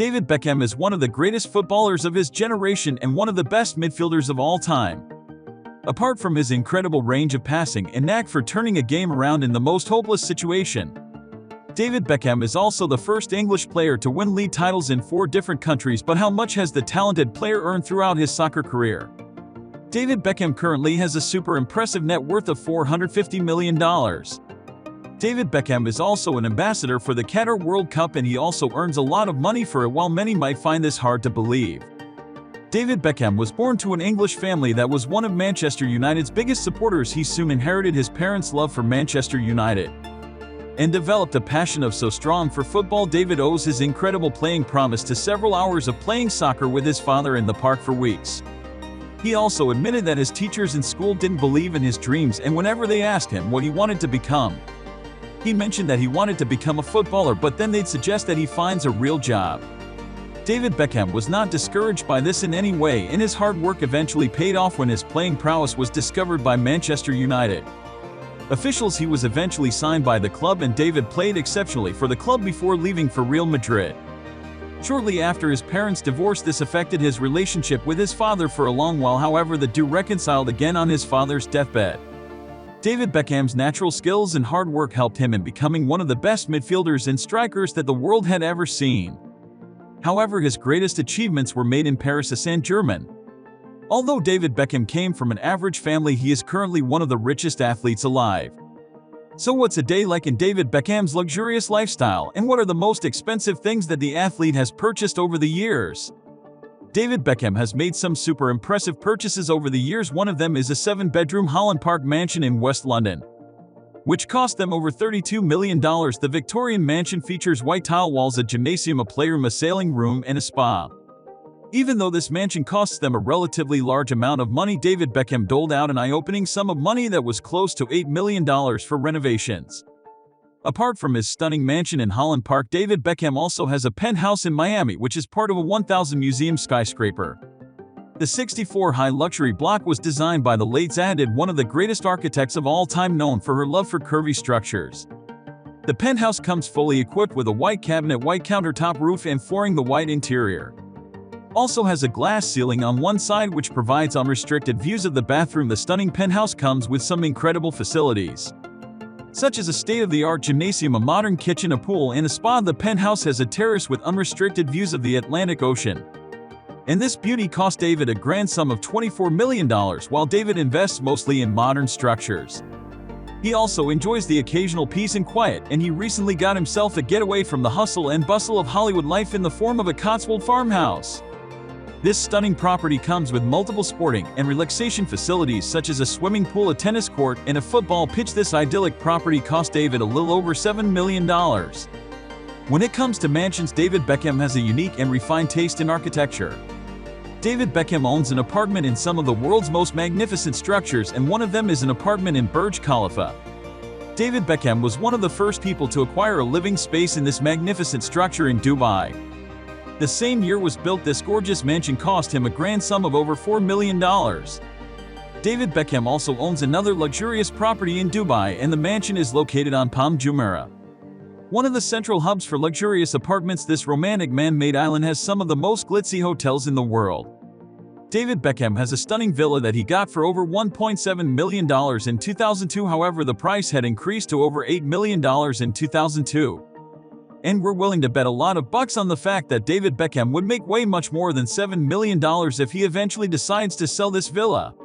David Beckham is one of the greatest footballers of his generation and one of the best midfielders of all time. Apart from his incredible range of passing and knack for turning a game around in the most hopeless situation, David Beckham is also the first English player to win league titles in 4 different countries. But how much has the talented player earned throughout his soccer career? David Beckham currently has a super impressive net worth of $450 million. David Beckham is also an ambassador for the Qatar World Cup, and he also earns a lot of money for it. While many might find this hard to believe, David Beckham was born to an English family that was one of Manchester United's biggest supporters. He soon inherited his parents' love for Manchester United and developed a passion so strong for football. David owes his incredible playing promise to several hours of playing soccer with his father in the park for weeks. He also admitted that his teachers in school didn't believe in his dreams, and whenever they asked him what he wanted to become, he mentioned that he wanted to become a footballer, but then they'd suggest that he finds a real job. David Beckham was not discouraged by this in any way, and his hard work eventually paid off when his playing prowess was discovered by Manchester United officials. He was eventually signed by the club, and David played exceptionally for the club before leaving for Real Madrid. Shortly after his parents' divorce, this affected his relationship with his father for a long while. However, the two reconciled again on his father's deathbed. David Beckham's natural skills and hard work helped him in becoming one of the best midfielders and strikers that the world had ever seen. However, his greatest achievements were made in Paris Saint-Germain. Although David Beckham came from an average family, he is currently one of the richest athletes alive. So what's a day like in David Beckham's luxurious lifestyle, and what are the most expensive things that the athlete has purchased over the years? David Beckham has made some super impressive purchases over the years. One of them is a 7-bedroom Holland Park mansion in West London, which cost them over $32 million. The Victorian mansion features white tile walls, a gymnasium, a playroom, a sailing room, and a spa. Even though this mansion costs them a relatively large amount of money, David Beckham doled out an eye-opening sum of money that was close to $8 million for renovations. Apart from his stunning mansion in Holland Park, David Beckham also has a penthouse in Miami, which is part of a 1,000-museum skyscraper. The 64-high luxury block was designed by the late Zahedid, one of the greatest architects of all time, known for her love for curvy structures. The penthouse comes fully equipped with a white cabinet, white countertop, roof and flooring. The white interior also has a glass ceiling on one side, which provides unrestricted views of the bathroom. The stunning penthouse comes with some incredible facilities, such as a state-of-the-art gymnasium, a modern kitchen, a pool, and a spa. The penthouse has a terrace with unrestricted views of the Atlantic Ocean. And this beauty cost David a grand sum of $24 million. While David invests mostly in modern structures, he also enjoys the occasional peace and quiet, and he recently got himself a getaway from the hustle and bustle of Hollywood life in the form of a Cotswold farmhouse. This stunning property comes with multiple sporting and relaxation facilities, such as a swimming pool, a tennis court, and a football pitch. This idyllic property cost David a little over $7 million. When it comes to mansions, David Beckham has a unique and refined taste in architecture. David Beckham owns an apartment in some of the world's most magnificent structures, and one of them is an apartment in Burj Khalifa. David Beckham was one of the first people to acquire a living space in this magnificent structure in Dubai. The same year was built, this gorgeous mansion cost him a grand sum of over $4 million. David Beckham also owns another luxurious property in Dubai, and the mansion is located on Palm Jumeirah, one of the central hubs for luxurious apartments. This romantic man-made island has some of the most glitzy hotels in the world. David Beckham has a stunning villa that he got for over $1.7 million in 2002. However, the price had increased to over $8 million in 2002. And we're willing to bet a lot of bucks on the fact that David Beckham would make way much more than $7 million if he eventually decides to sell this villa.